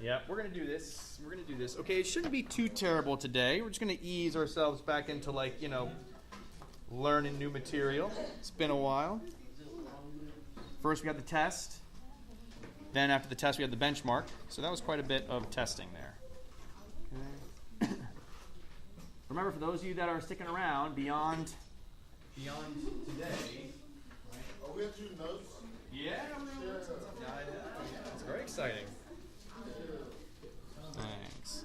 Yeah, we're going to do this. We're going to do this. Okay, it shouldn't be too terrible today. We're just going to ease ourselves back into, like, you know, learning new material. It's been a while. First, we had the test. Then, after the test, we had the benchmark. So that was quite a bit of testing there. Okay. Remember, for those of you that are sticking around beyond today. Right? Oh, we have 2 notes? Yeah, it's very exciting. Thanks.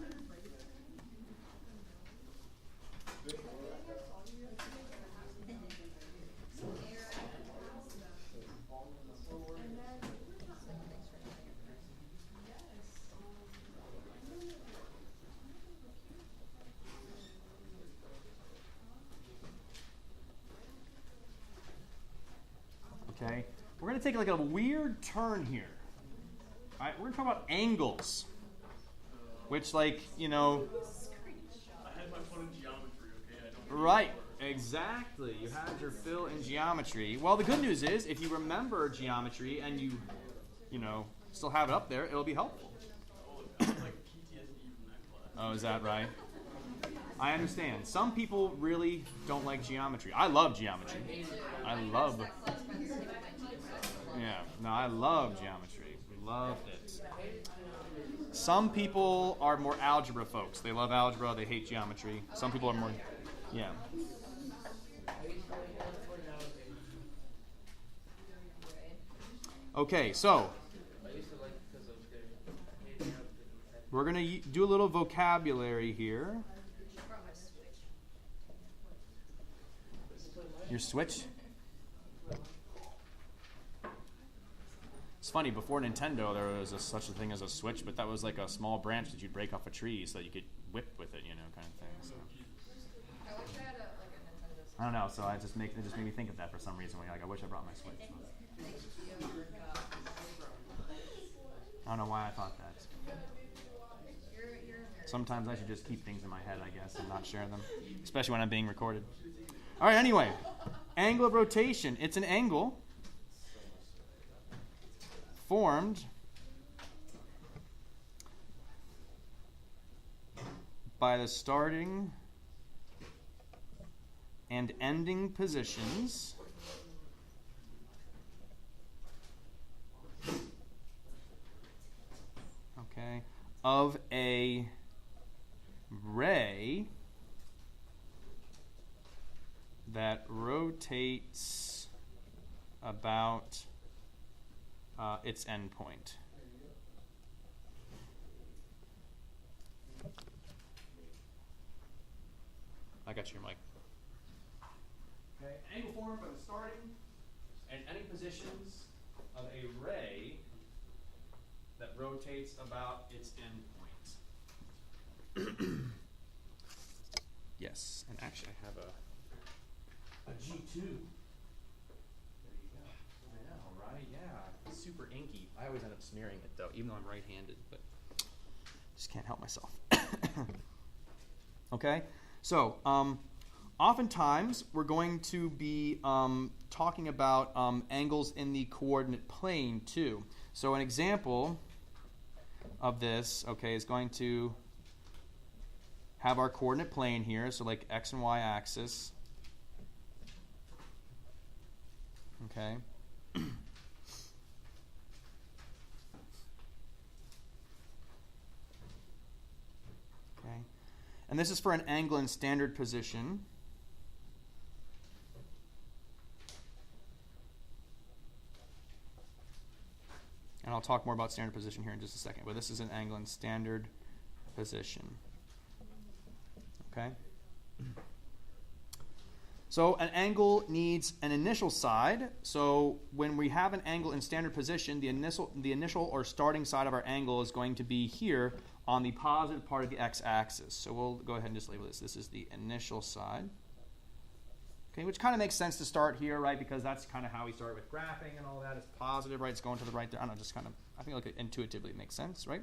Okay, we're going to take like a weird turn here. All right, we're going to talk about angles, which, like, you know. I had my fun in geometry, okay? I don't Right, exactly. You had your fill in geometry. Well, the good news is, if you remember geometry and you know, still have it up there, it'll be helpful. like PTSD from that class. Oh, is that right? I understand. Some people really don't like geometry. I love geometry. I love geometry. Loved it. Some people are more algebra folks. They love algebra. They hate geometry. Some people are more, yeah. Okay, so we're going to do a little vocabulary here. Your switch? It's funny, before Nintendo there was such a thing as a switch, but that was like a small branch that you'd break off a tree so that you could whip with it, you know, kind of thing. So. I don't know, so it just made me think of that for some reason. Like, I wish I brought my switch. I don't know why I thought that. Sometimes I should just keep things in my head, I guess, and not share them, especially when I'm being recorded. All right, anyway, angle of rotation. It's an angle formed by the starting and ending positions of a ray that rotates about its endpoint. I got your mic. Okay, angle formed by the starting and ending positions of a ray that rotates about its endpoint. Yes, and actually I have a G2. There you go. I know, right? Yeah, it's super inky. I always end up smearing it though, even though I'm right-handed, but just can't help myself. Okay, so oftentimes we're going to be talking about angles in the coordinate plane too. So an example of this, okay, is going to have our coordinate plane here, so like x and y axis. Okay. Okay. And this is for an angle in standard position. And I'll talk more about standard position here in just a second, but this is an angle in standard position. Okay? So an angle needs an initial side. So when we have an angle in standard position, the initial or starting side of our angle is going to be here on the positive part of the x-axis. So we'll go ahead and just label this. This is the initial side. Okay, which kind of makes sense to start here, right? Because that's kind of how we start with graphing and all that. It's positive, right? It's going to the right there. I don't know, just kind of, I think like intuitively it makes sense, right?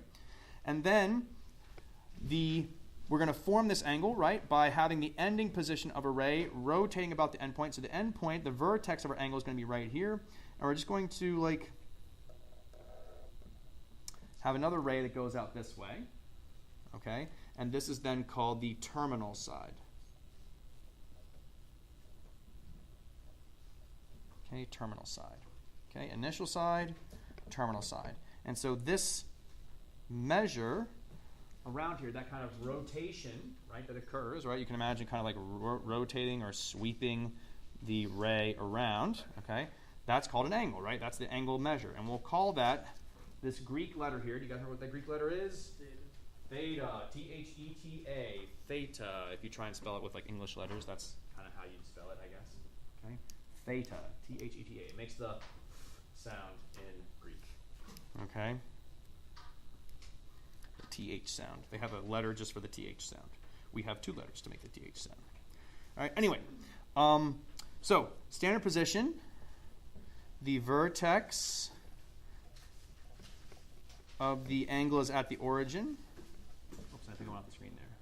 And then we're going to form this angle, right, by having the ending position of a ray rotating about the endpoint. So the endpoint, the vertex of our angle is going to be right here. And we're just going to, like, have another ray that goes out this way. Okay, and this is then called the terminal side. Okay, terminal side. Okay, initial side, terminal side. And so this measure around here, that kind of rotation, right, that occurs, right? You can imagine kind of like rotating or sweeping the ray around, okay? That's called an angle, right? That's the angle measure. And we'll call that this Greek letter here. Do you guys know what that Greek letter is? Theta, T-H-E-T-A, theta. If you try and spell it with like English letters, that's kind of how you'd spell it, I guess. Okay? Theta, T-H-E-T-A. It makes the sound in Greek. Okay? The TH sound. They have a letter just for the TH sound. We have two letters to make the TH sound. All right, anyway. So, standard position. The vertex of the angle is at the origin. Oops, I think I'm off the screen there.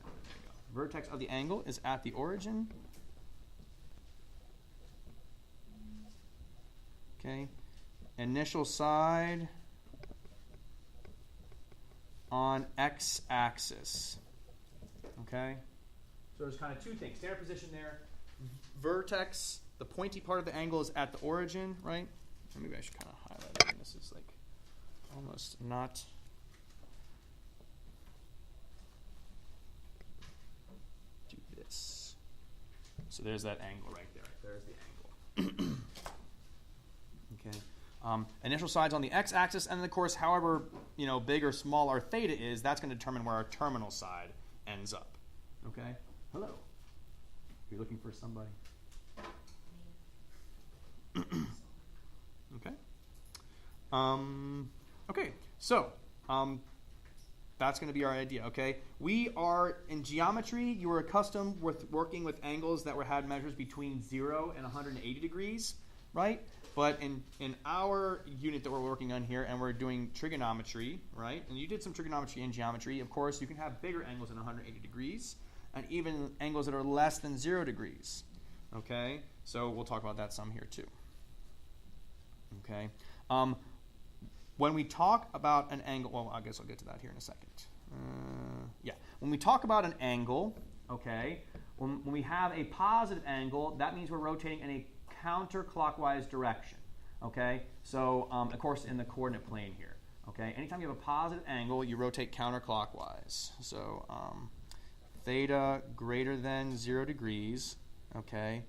There you go. Vertex of the angle is at the origin. Okay. Initial side on x-axis. Okay. So there's kind of two things. Standard position there. Vertex, the pointy part of the angle is at the origin, right? Maybe I should kind of highlight it. This is like almost not. Do this. So there's that angle right there. There's the angle. Okay. Initial side's on the x-axis, and then of course, however big or small our theta is, that's going to determine where our terminal side ends up. Okay. Hello. You're looking for somebody. Okay. Okay. So that's going to be our idea. Okay. We are in geometry. You were accustomed with working with angles that had measures between 0 and 180 degrees, right? But in our unit that we're working on here, and we're doing trigonometry, right? And you did some trigonometry in geometry. Of course, you can have bigger angles than 180 degrees, and even angles that are less than 0 degrees. Okay? So we'll talk about that some here too. Okay? When we talk about an angle, well, I guess I'll get to that here in a second. Yeah. When we talk about an angle, okay, when we have a positive angle, that means we're rotating in a counterclockwise direction. Okay? So, of course, in the coordinate plane here. Okay? Anytime you have a positive angle, you rotate counterclockwise. So, theta greater than 0 degrees, okay,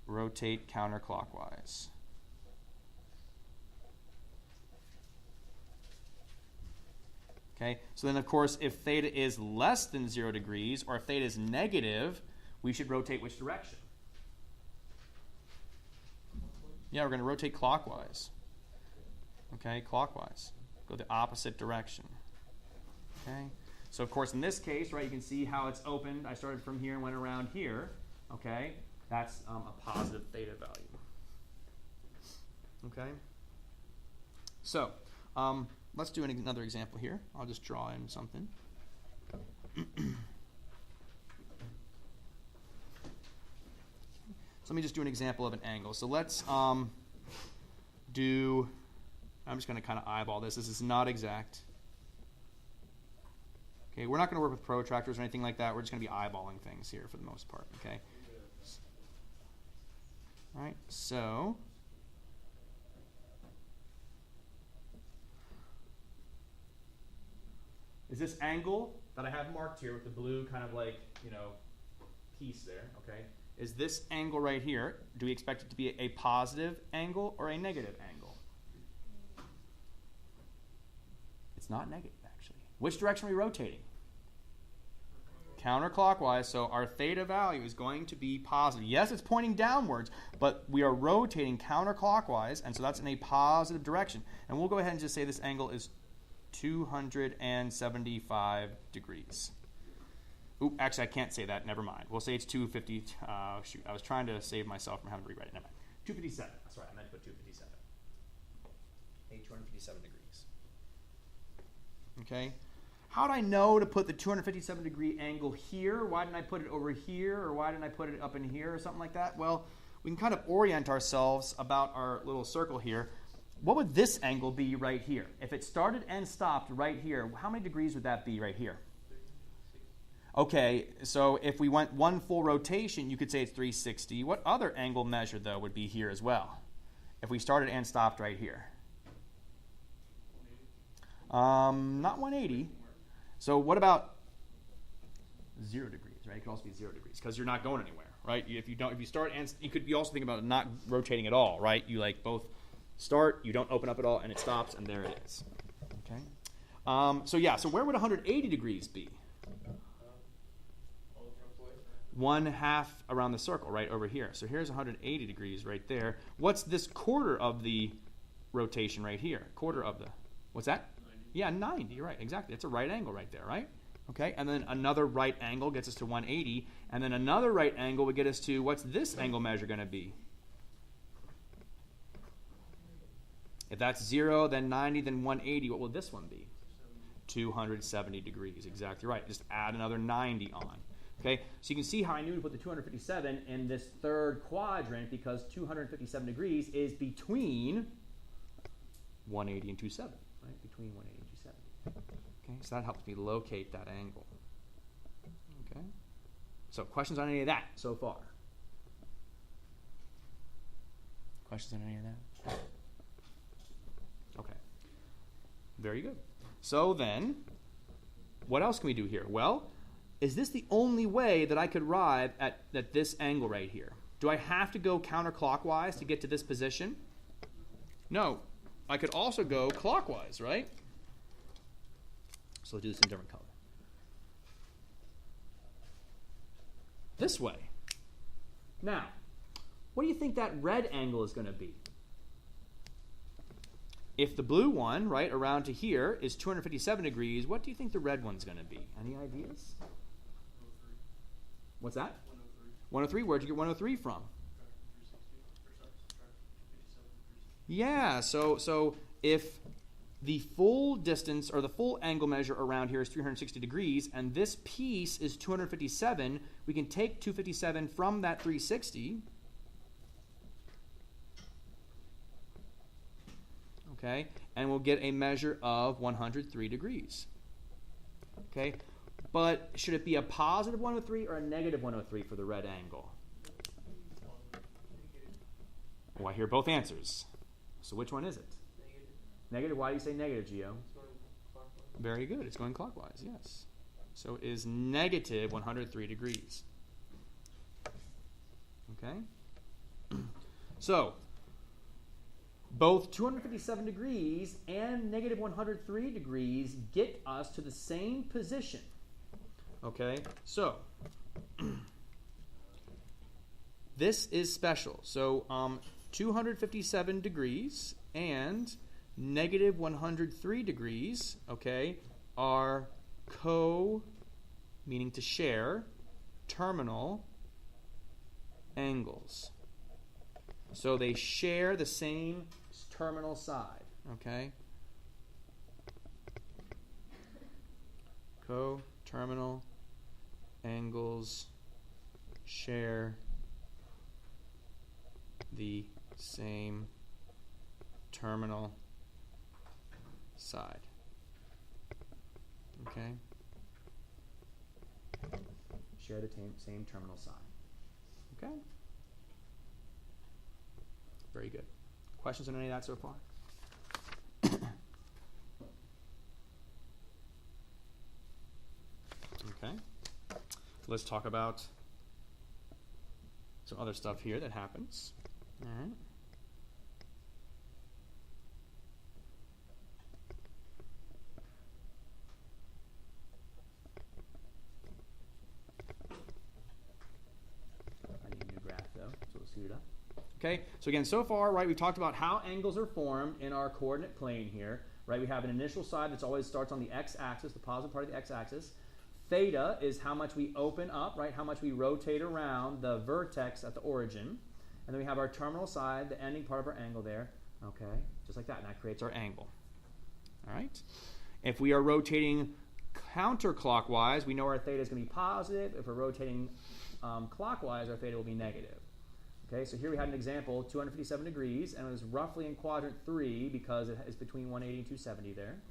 rotate counterclockwise. Okay, so then of course if theta is less than 0 degrees, or if theta is negative, we should rotate which direction? Yeah, we're going to rotate clockwise. Okay, clockwise. Go the opposite direction. Okay. So, of course, in this case, right, you can see how it's opened. I started from here and went around here. Okay? That's a positive theta value. Okay? So, let's do another example here. I'll just draw in something. So let me just do an example of an angle. So let's I'm just going to kind of eyeball this. This is not exact. Okay, we're not going to work with protractors or anything like that. We're just going to be eyeballing things here for the most part. Okay. All right. So is this angle that I have marked here with the blue kind of like piece there? Okay. Is this angle right here? Do we expect it to be a positive angle or a negative angle? It's not negative, actually. Which direction are we rotating? Counterclockwise, so our theta value is going to be positive. Yes, it's pointing downwards, but we are rotating counterclockwise, and so that's in a positive direction. And we'll go ahead and just say this angle is 275 degrees. Oop, actually, I can't say that. Never mind. We'll say it's 250. Shoot, I was trying to save myself from having to rewrite it. Never mind. 257. That's right. I meant to put 257. 257 degrees. Okay. How do I know to put the 257 degree angle here? Why didn't I put it over here? Or why didn't I put it up in here or something like that? Well, we can kind of orient ourselves about our little circle here. what would this angle be right here? If it started and stopped right here, how many degrees would that be right here? Okay, so if we went one full rotation, you could say it's 360. What other angle measure, though, would be here as well? If we started and stopped right here? Not 180. So what about 0 degrees, right? It could also be 0 degrees because you're not going anywhere, right? If you start and you also think about not rotating at all, right? You like both start, you don't open up at all, and it stops, and there it is. Okay. So where would 180 degrees be? 1/2 around the circle, right over here. So here's 180 degrees right there. What's this quarter of the rotation right here? Quarter of the, what's that? 90. Yeah, 90, you're right, exactly. It's a right angle right there, right? Okay, and then another right angle gets us to 180, and then another right angle would get us to, what's this angle measure going to be? If that's 0, then 90, then 180, what will this one be? 270 degrees, exactly right. Just add another 90 on. Okay, so you can see how I knew to put the 257 in this third quadrant because 257 degrees is between 180 and 27, right? Between 180 and 270. Okay, so that helps me locate that angle. Okay, so questions on any of that so far? Questions on any of that? Okay, very good. So then, what else can we do here? Well, is this the only way that I could arrive at this angle right here? Do I have to go counterclockwise to get to this position? No. I could also go clockwise, right? So let's do this in a different color. This way. Now, what do you think that red angle is going to be? If the blue one, right, around to here is 257 degrees, what do you think the red one's going to be? Any ideas? 103. What's that? 103. 103. Where'd you get 103 from? 360. Yeah, so if the full distance or the full angle measure around here is 360 degrees and this piece is 257, we can take 257 from that 360. Okay, and we'll get a measure of 103 degrees. Okay, but should it be a positive 103 or a negative 103 for the red angle? Well, I hear both answers. So which one is it? Negative. Negative. Why do you say negative, Gio? It's going clockwise. Very good. It's going clockwise, yes. So it is negative 103 degrees. Okay? So, both 257 degrees and negative 103 degrees get us to the same position. Okay? So, this is special. So, 257 degrees and negative 103 degrees, okay, are meaning to share, terminal angles. So they share the same terminal side, okay? Coterminal angles share the same terminal side. Okay? Share the same terminal side. Okay? Very good. Questions on any of that so far? Okay. Let's talk about some other stuff here that happens. All right. I need a new graph though, so we'll suit it up. Okay, so again, so far, right, we've talked about how angles are formed in our coordinate plane here, right? We have an initial side that always starts on the x-axis, the positive part of the x-axis. Theta is how much we open up, right? How much we rotate around the vertex at the origin. And then we have our terminal side, the ending part of our angle there, okay? Just like that, and that creates our angle. All right? If we are rotating counterclockwise, we know our theta is going to be positive. If we're rotating clockwise, our theta will be negative. Okay, so here we had an example, 257 degrees, and it was roughly in quadrant 3 because it is between 180 and 270 there.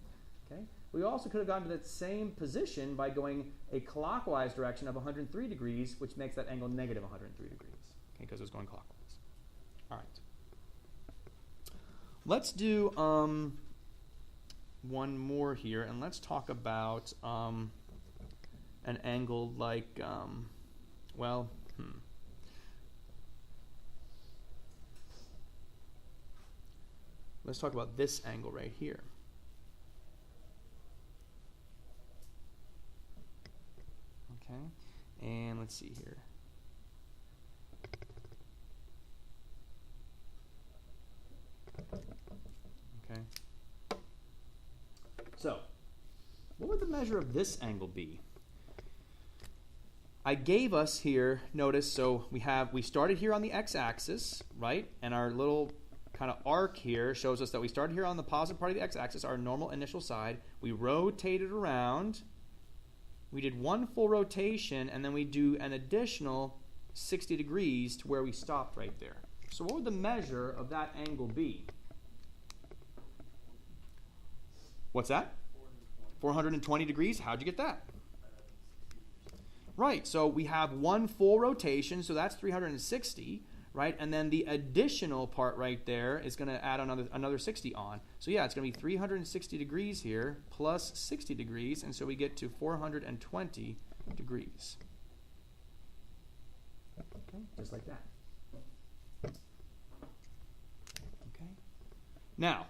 Okay, we also could have gotten to that same position by going a clockwise direction of 103 degrees, which makes that angle negative 103 degrees, okay, because it was going clockwise. All right. Let's do one more here, and let's talk about an angle like, let's talk about this angle right here. Okay, and let's see here. Okay. So, what would the measure of this angle be? I gave us here, notice, so we started here on the x-axis, right? And our little kind of arc here shows us that we started here on the positive part of the x-axis, our normal initial side. We rotated around. We did one full rotation, and then we do an additional 60 degrees to where we stopped right there. So what would the measure of that angle be? What's that? 420 degrees. How'd you get that? Right, so we have one full rotation, so that's 360, right? And then the additional part right there is going to add another 60 on. So yeah, it's going to be 360 degrees here plus 60 degrees, and so we get to 420 degrees. Okay, just like that. Okay. Now,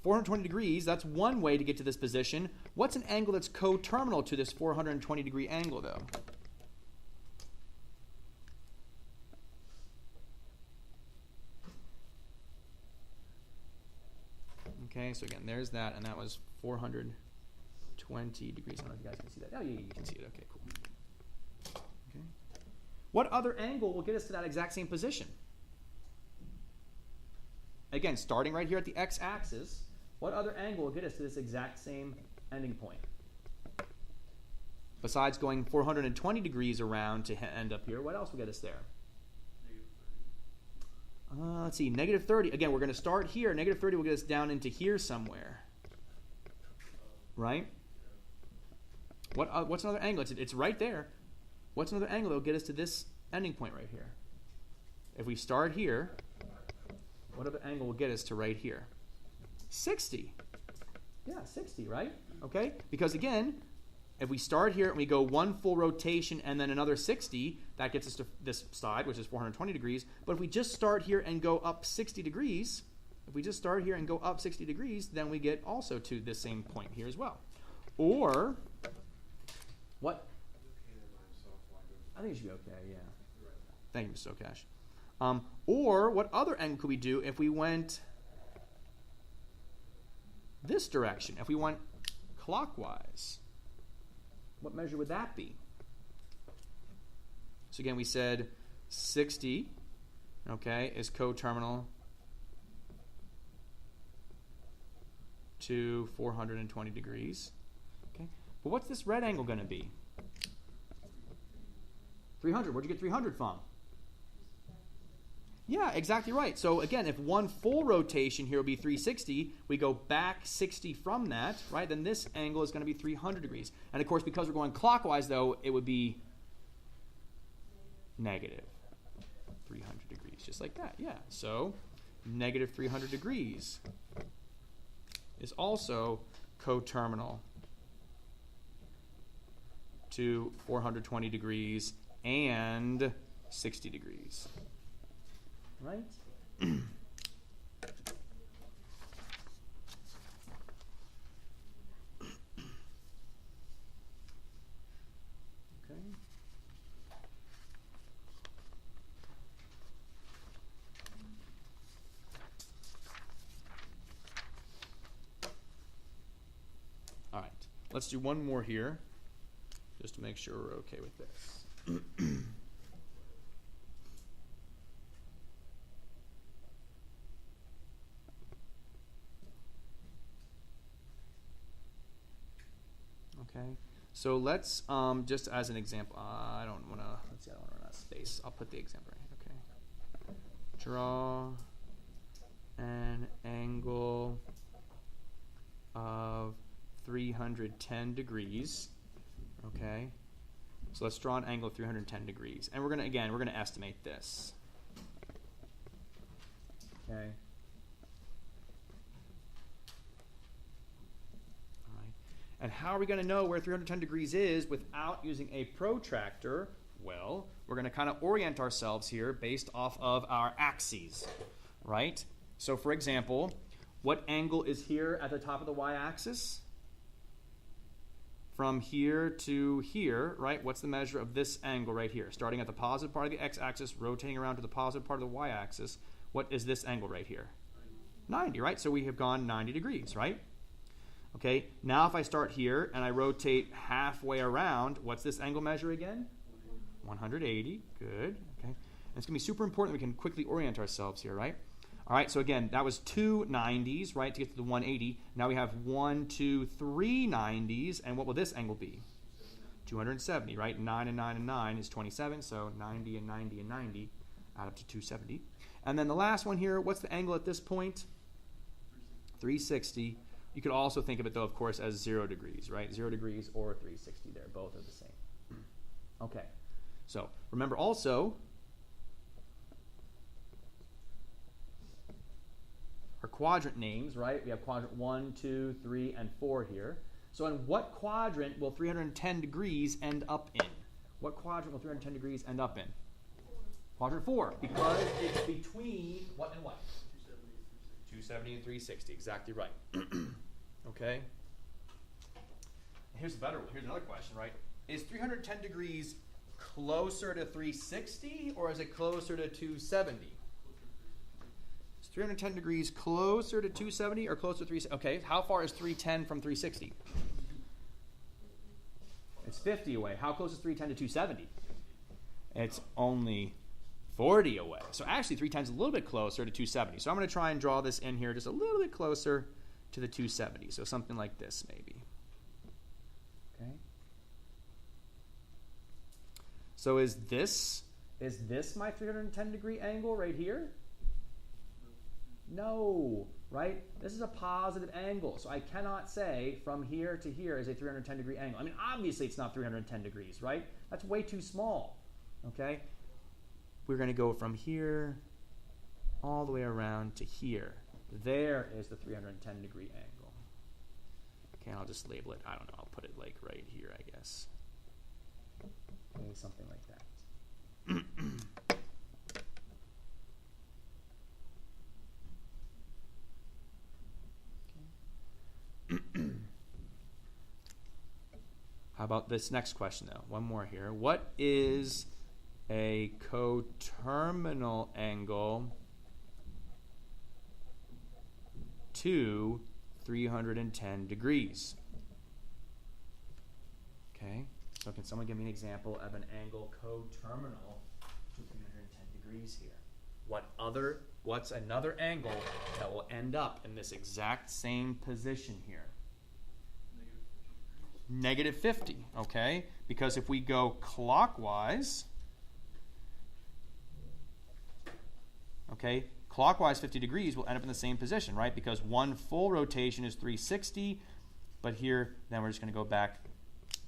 420 degrees, that's one way to get to this position. What's an angle that's coterminal to this 420 degree angle, though? Okay, so again, there's that, and that was 420 degrees. I don't know if you guys can see that. Oh, yeah, you can see it. Okay, cool. Okay. What other angle will get us to that exact same position? Again, starting right here at the x-axis, what other angle will get us to this exact same ending point? Besides going 420 degrees around to end up here, what else will get us there? Let's see, negative 30. Again, we're going to start here. Negative 30 will get us down into here somewhere. Right? What's another angle? It's right there. What's another angle that will get us to this ending point right here? If we start here, what other angle will get us to right here? 60. Yeah, 60, right? Okay? Because again, if we start here and we go one full rotation and then another 60, that gets us to this side, which is 420 degrees. But if we just start here and go up 60 degrees, then we get also to this same point here as well. Or, what? I think it should be okay, yeah. Thank you, Mr. Okash. Or what other angle could we do if we went this direction? If we went clockwise, what measure would that be? So again, we said 60, okay, is coterminal to 420 degrees. Okay, but what's this red angle going to be? 300. Where'd you get 300 from? Yeah, exactly right. So again, if one full rotation here would be 360, we go back 60 from that, right? Then this angle is going to be 300 degrees. And of course, because we're going clockwise, though, it would be negative 300 degrees, just like that. Yeah, so negative 300 degrees is also coterminal to 420 degrees and 60 degrees. Right? Okay. All right. Let's do one more here, just to make sure we're okay with this. Okay, so let's just as an example, I don't want to run out of space. I'll put the example right here. Okay. Draw an angle of 310 degrees. Okay. So let's draw an angle of 310 degrees. And we're going to estimate this. Okay. All right. And how are we going to know where 310 degrees is without using a protractor? Well, we're going to kind of orient ourselves here based off of our axes, right? So for example, what angle is here at the top of the y-axis? From here to here, right? What's the measure of this angle right here? Starting at the positive part of the x-axis, rotating around to the positive part of the y-axis. What is this angle right here? 90, right? So we have gone 90 degrees, right? Okay, now if I start here and I rotate halfway around, what's this angle measure again? 180, good, okay. And it's going to be super important that we can quickly orient ourselves here, right? All right, so again, that was 2 90s, right, to get to the 180. Now we have 1, 2, 3 90s, and what will this angle be? 270, right? 9 and 9 and 9 is 27, so 90 and 90 and 90 add up to 270. And then the last one here, what's the angle at this point? 360. You could also think of it, though, of course, as 0 degrees, right? 0 degrees or 360 there. Both are the same. Okay. So remember also, our quadrant names, right? We have quadrant 1, 2, 3, and 4 here. So in what quadrant will 310 degrees end up in? What quadrant will 310 degrees end up in? Quadrant 4, because it's between what and what? 270 and 360, exactly right. Okay? Here's another question, right? Is 310 degrees closer to 360 or is it closer to 270? Is 310 degrees closer to 270 or closer to 360? Okay, how far is 310 from 360? It's 50 away. How close is 310 to 270? It's only 40 away. So actually 310 is a little bit closer to 270. So I'm going to try and draw this in here just a little bit closer to the 270. So something like this maybe. Okay. So is this my 310 degree angle right here? No, right? This is a positive angle. So I cannot say from here to here is a 310 degree angle. I mean, obviously it's not 310 degrees, right? That's way too small. Okay? We're going to go from here all the way around to here. There is the 310 degree angle. Okay, I'll just label it. I don't know. I'll put it like right here, I guess. Okay, something like that. How about this next question, though? One more here. What is a coterminal angle to 310 degrees? Okay, so can someone give me an example of an angle coterminal to 310 degrees here? What's another angle that will end up in this exact same position here? Negative 50, okay? Because if we go clockwise, okay, clockwise 50 degrees will end up in the same position, right? Because one full rotation is 360, but here, then we're just going to go back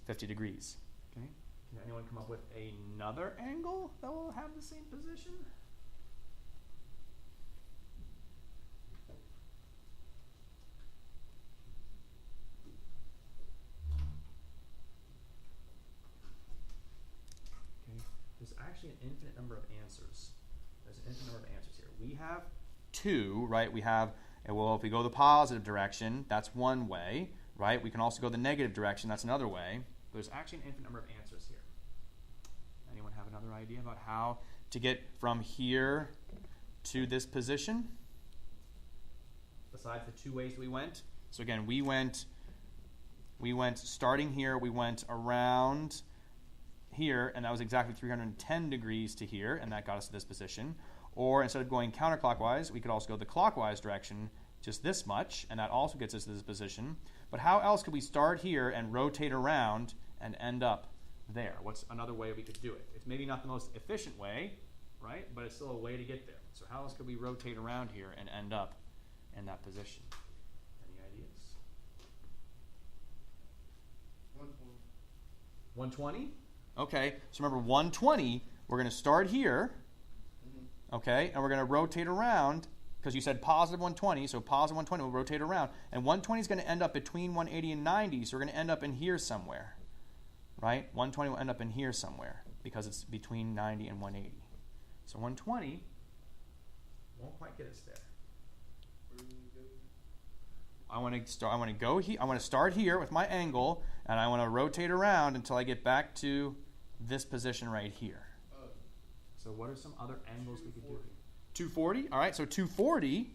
50 degrees, okay? Can anyone come up with another angle that will have the same position? There's actually an infinite number of answers. There's an infinite number of answers here. We have 2, right? We have, well, if we go the positive direction, that's one way, right? We can also go the negative direction, that's another way. There's actually an infinite number of answers here. Anyone have another idea about how to get from here to this position? Besides the 2 ways that we went? So again, we went starting here, we went around here, and that was exactly 310 degrees to here, and that got us to this position. Or instead of going counterclockwise, we could also go the clockwise direction, just this much, and that also gets us to this position. But how else could we start here and rotate around and end up there? What's another way we could do it? It's maybe not the most efficient way, right? But it's still a way to get there. So how else could we rotate around here and end up in that position? Any ideas? 120. 120? Okay, so remember 120, we're going to start here, okay, and we're going to rotate around, because you said positive 120, so positive 120 will rotate around, and 120 is going to end up between 180 and 90, so we're going to end up in here somewhere, right? 120 will end up in here somewhere, because it's between 90 and 180. So 120 won't quite get us there. I want to start here with my angle, and I want to rotate around until I get back to this position right here. So what are some other angles we could do? 240. All right, so 240.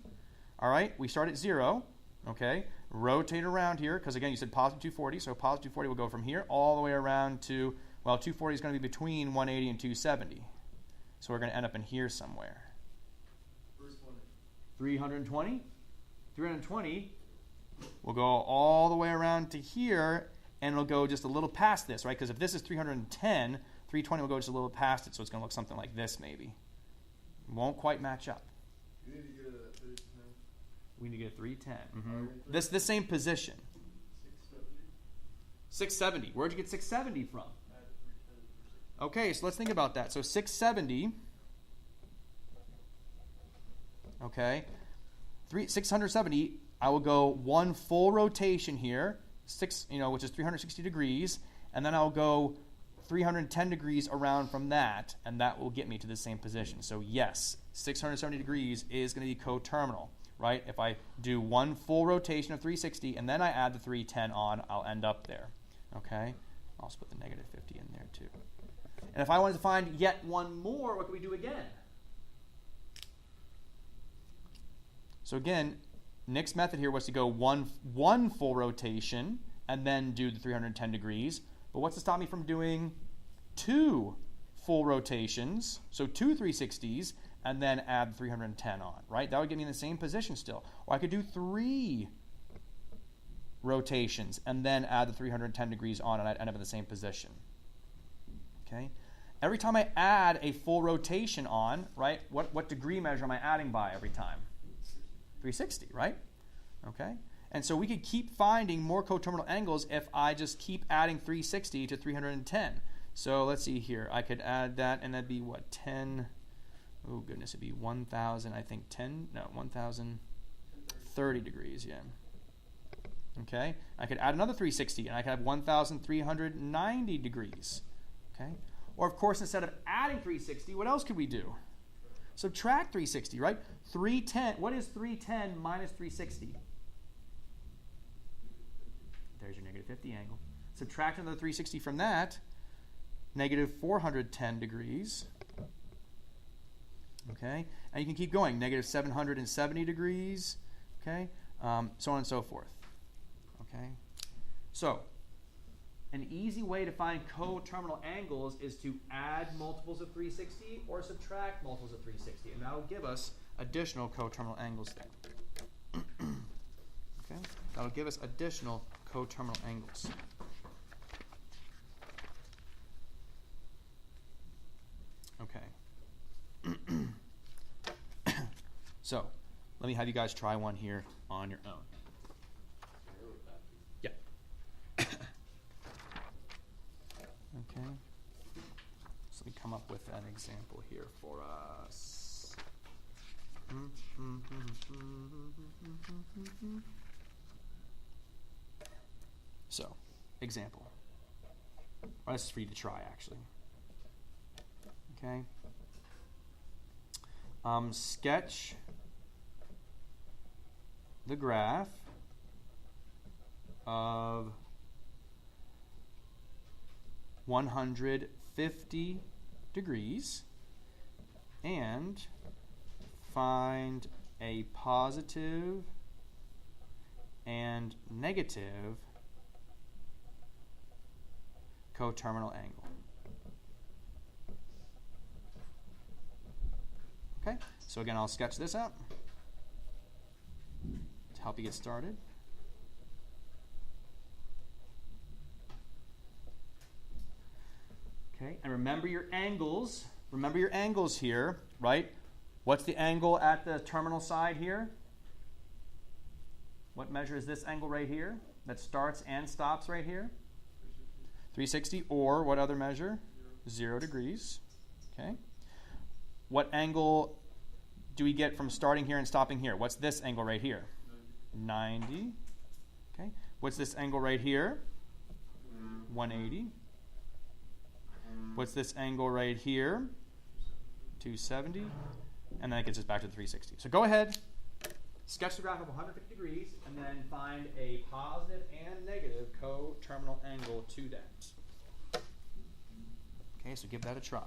All right, we start at 0. Okay, rotate around here, because again, you said positive 240, so positive 240 will go from here all the way around to, well, 240 is going to be between 180 and 270. So we're going to end up in here somewhere. 320. 320 will go all the way around to here, and it'll go just a little past this, right? Because if this is 310, 320 will go just a little past it, so it's going to look something like this maybe. Won't quite match up. You need to get a 310. We need to get a 310. Mm-hmm. This same position. 670. 670. Where'd you get 670 from? I had a 310 for 6. Okay, so let's think about that. So 670. Okay. 670. I will go one full rotation here, which is 360 degrees, and then I'll go 310 degrees around from that, and that will get me to the same position. So yes, 670 degrees is going to be coterminal, right? If I do one full rotation of 360 and then I add the 310 on, I'll end up there. Okay? I'll also put the negative 50 in there too. And if I wanted to find yet one more, what could we do again? So again, Nick's method here was to go one full rotation and then do the 310 degrees. But what's to stop me from doing 2 full rotations, so 2 360s, and then add 310 on, right? That would get me in the same position still. Or I could do 3 rotations and then add the 310 degrees on, and I'd end up in the same position. Okay? Every time I add a full rotation on, right, what degree measure am I adding by every time? 360, right? Okay? And so we could keep finding more coterminal angles if I just keep adding 360 to 310. So let's see here. I could add that, and that'd be what, 10? Oh, goodness, it'd be 1,000, I think 1,030 degrees, yeah. Okay? I could add another 360, and I could have 1,390 degrees. Okay? Or, of course, instead of adding 360, what else could we do? Subtract 360, right? 310. What is 310 minus 360? There's your negative 50 angle. Subtract another 360 from that, negative 410 degrees. Okay? And you can keep going. Negative 770 degrees. Okay? So on and so forth. Okay? So, an easy way to find coterminal angles is to add multiples of 360 or subtract multiples of 360. And that will give us additional coterminal angles there. Okay? That will give us additional coterminal angles. Okay. So, let me have you guys try one here on your own. Yeah. Okay. So let me come up with an example here for us. So, example. Well, this is for you to try, actually. Okay. Sketch the graph of 150 degrees and find a positive and negative coterminal angle. Okay, so again, I'll sketch this out to help you get started. Okay, and remember your angles remember your angles here, right? What's the angle at the terminal side here? What measure is this angle right here that starts and stops right here? 360. Or what other measure? 0 degrees. Okay. What angle do we get from starting here and stopping here? What's this angle right here? 90. Okay. What's this angle right here? 180. What's this angle right here? 270. And then it gets us back to the 360. So go ahead, sketch the graph of 150 degrees, and then find a positive and negative coterminal angle to that. Okay, so give that a try.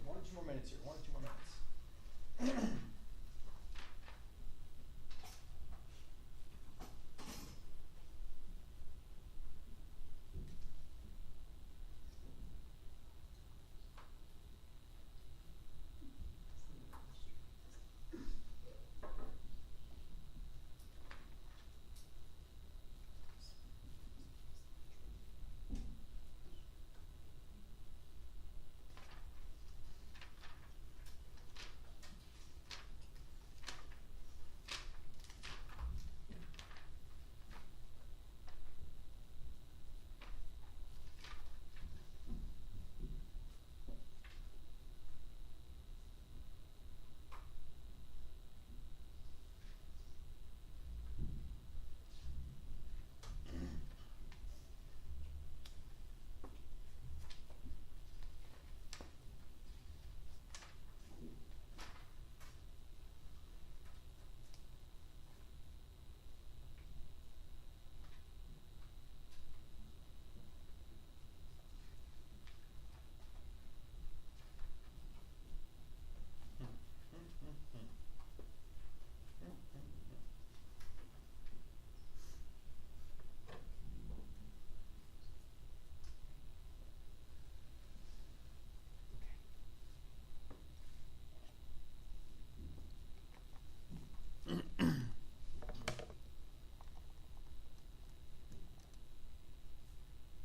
One or two more minutes here. 1 or 2 more minutes.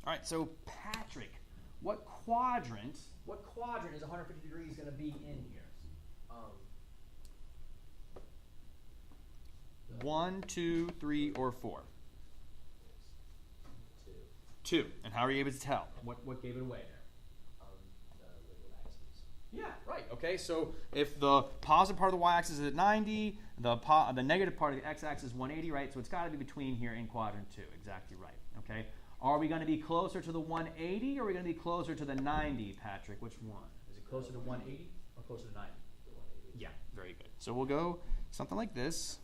All right, so Patrick, what quadrant is 150 degrees going to be in here? 1, 2, 3, or 4? 2. And how are you able to tell? What gave it away there? The little axes. Yeah, right. Okay, so if the positive part of the y-axis is at 90, the negative part of the x-axis is 180, right? So it's got to be between here in quadrant 2. Exactly right. Okay. Are we going to be closer to the 180 or are we going to be closer to the 90, Patrick? Which one? Is it closer to 180 or closer to 90? The 180. Yeah, very good. So we'll go something like this.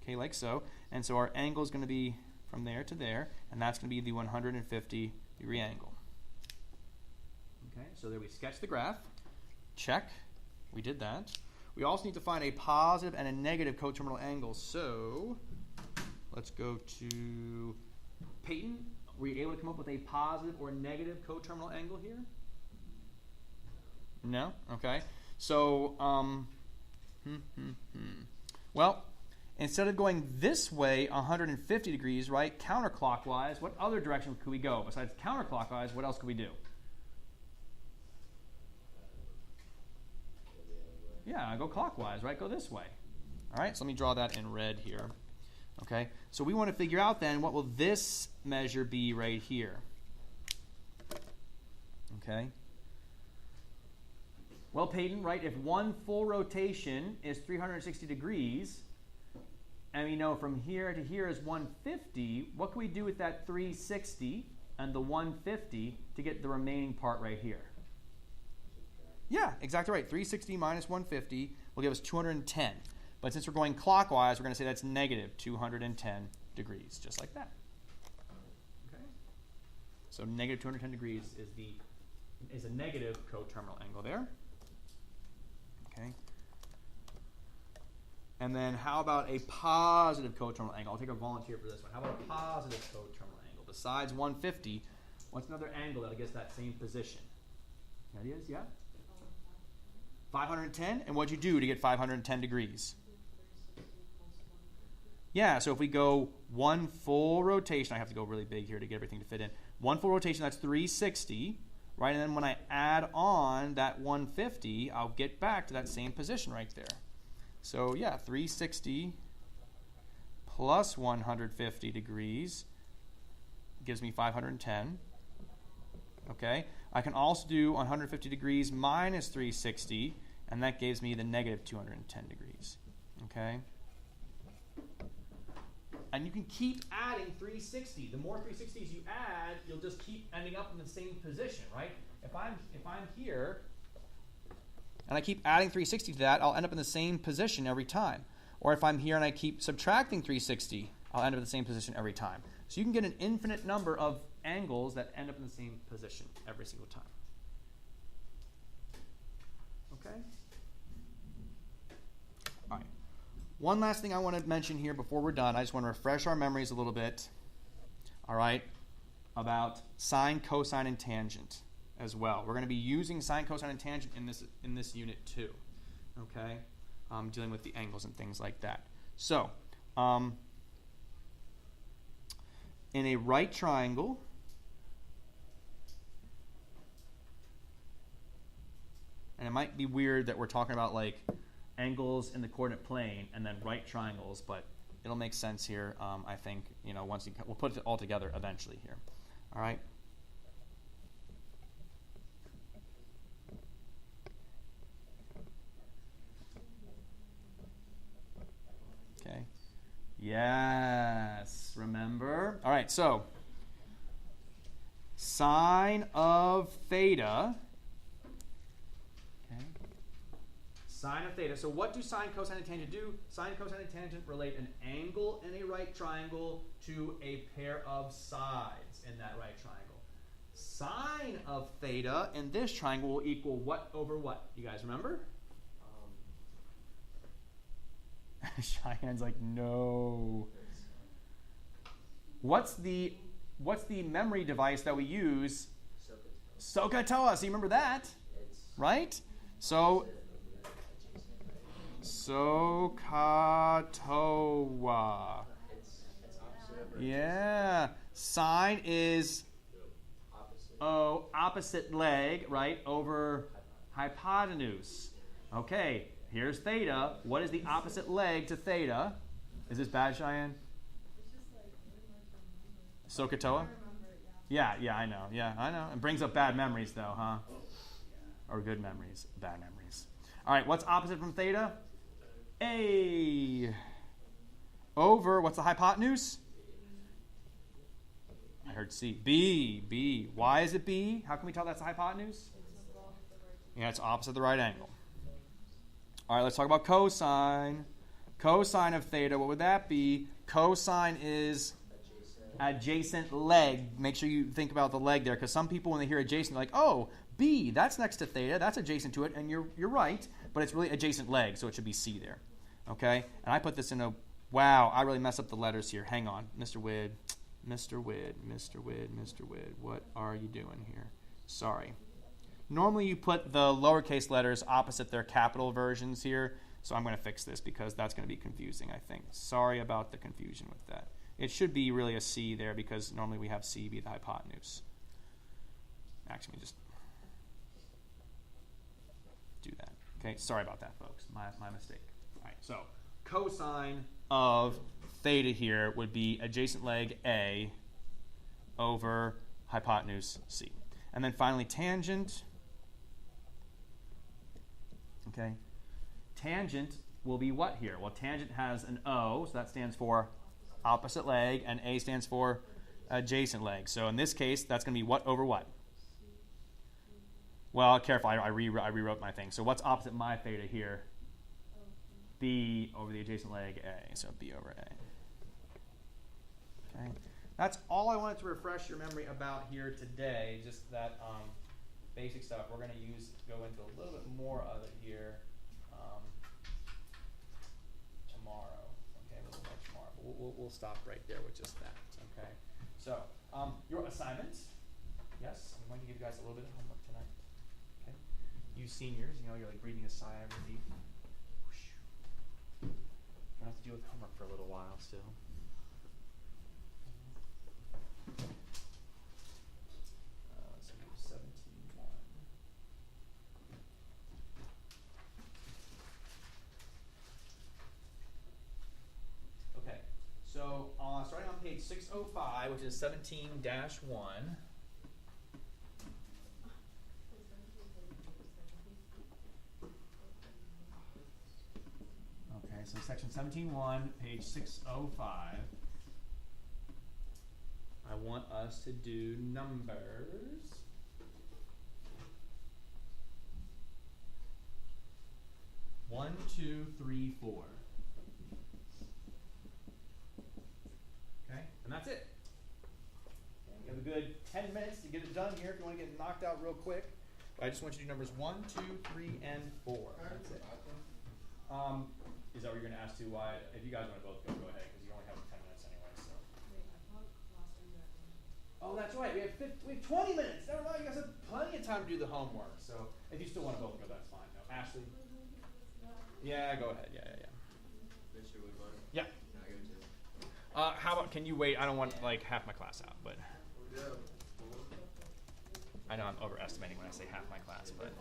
Okay, like so. And so our angle is going to be from there to there, and that's going to be the 150 degree angle. Okay, so there we sketch the graph. Check. We did that. We also need to find a positive and a negative coterminal angle. So let's go to Peyton. Were you able to come up with a positive or negative coterminal angle here? No? Okay. So, well, instead of going this way 150 degrees, right, counterclockwise, what other direction could we go? Besides counterclockwise, what else could we do? Yeah, go clockwise, right? Go this way. All right, so let me draw that in red here. Okay, so we want to figure out then what will this measure be right here. Okay. Well, Peyton, right, if one full rotation is 360 degrees, and we know from here to here is 150, what can we do with that 360 and the 150 to get the remaining part right here? Yeah, exactly right. 360 minus 150 will give us 210. But since we're going clockwise, we're going to say that's negative 210 degrees, just like that. Okay. So negative 210 degrees is a negative coterminal angle there. Okay. And then how about a positive coterminal angle? I'll take a volunteer for this one. How about a positive coterminal angle? Besides 150, what's another angle that'll get us that same position? Any ideas? Yeah? 510? And what'd you do to get 510 degrees? Yeah, so if we go one full rotation, I have to go really big here to get everything to fit in. One full rotation, that's 360, right? And then when I add on that 150, I'll get back to that same position right there. So yeah, 360 plus 150 degrees gives me 510. Okay, I can also do 150 degrees minus 360, and that gives me the negative 210 degrees. Okay. And you can keep adding 360. The more 360s you add, you'll just keep ending up in the same position, right? If I'm here, and I keep adding 360 to that, I'll end up in the same position every time. Or if I'm here and I keep subtracting 360, I'll end up in the same position every time. So you can get an infinite number of angles that end up in the same position every single time. Okay? All right. One last thing I want to mention here before we're done. I just want to refresh our memories a little bit, all right, about sine, cosine, and tangent as well. We're going to be using sine, cosine, and tangent in this unit too, okay, dealing with the angles and things like that. So, in a right triangle, and it might be weird that we're talking about like angles in the coordinate plane and then right triangles, but it'll make sense here. I think once we'll put it all together eventually here. All right. Okay. Yes. Remember. All right. So sine of theta. Sine of theta. So what do sine, cosine, and tangent do? Sine, cosine, and tangent relate an angle in a right triangle to a pair of sides in that right triangle. Sine of theta in this triangle will equal what over what? You guys remember? Cheyenne's like, no. What's the memory device that we use? SOHCAHTOA. So you remember that, right? So SOHCAHTOA. Yeah. Sine is opposite leg, right, over hypotenuse. Okay, here's theta. What is the opposite leg to theta? Is this bad, Cheyenne? SOHCAHTOA? Yeah, I know. Yeah, I know. It brings up bad memories, though, huh? Or good memories, bad memories. All right, what's opposite from theta? A. Over, what's the hypotenuse? I heard C. B. Why is it B? How can we tell that's the hypotenuse? Yeah, it's opposite the right angle. All right, let's talk about cosine. Cosine of theta, what would that be? Cosine is adjacent leg. Make sure you think about the leg there, because some people, when they hear adjacent, they're like, oh, B, that's next to theta, that's adjacent to it, and you're right, but it's really adjacent leg, so it should be C there. Okay? And I put this in a, wow, I really messed up the letters here. Hang on. Mr. Wid, what are you doing here? Sorry. Normally you put the lowercase letters opposite their capital versions here, So I'm going to fix this because that's going to be confusing, I think. Sorry about the confusion with that. It should be really a C there because normally we have C be the hypotenuse. Actually, let me just do that. Okay, sorry about that, folks. My mistake. All right, so cosine of theta here would be adjacent leg A over hypotenuse C. And then finally tangent. Okay. Tangent will be what here? Well, tangent has an O, so that stands for opposite leg, and A stands for adjacent leg. So in this case, that's going to be what over what? Well, careful, I rewrote my thing. So what's opposite my theta here? B over the adjacent leg A, so B over A. Okay. That's all I wanted to refresh your memory about here today, just that basic stuff. We're going to go into a little bit more of it here tomorrow. Okay, a little more tomorrow. But we'll stop right there with just that. Okay. So your assignment. Yes, I'm going to give you guys a little bit of homework tonight. Okay. You seniors, you know, you're like breathing a sigh of relief. You don't have to deal with homework for a little while still. So 17.1. Okay, so starting on page 605, which is 17-1. Okay, so section 17.1, page 605. I want us to do numbers. One, two, three, four. Okay, and that's it. Okay, you have a good 10 minutes to get it done here if you want to get knocked out real quick. But I just want you to do numbers 1, 2, 3, and 4. That's it. Is that what you're going to ask too? Why? If you guys want to both go ahead, because you only have 10 minutes anyway. So. Wait, I thought last time you had one. Oh, that's right. We have 20 minutes. Never mind. You guys have plenty of time to do the homework. So if you still want to both go, that's fine. No, Ashley. Yeah, go ahead. Yeah. Mr. Woodbine? Yeah. Can I go too? How about? Can you wait? I don't want like half my class out, but Yeah. I know I'm overestimating when I say half my class, but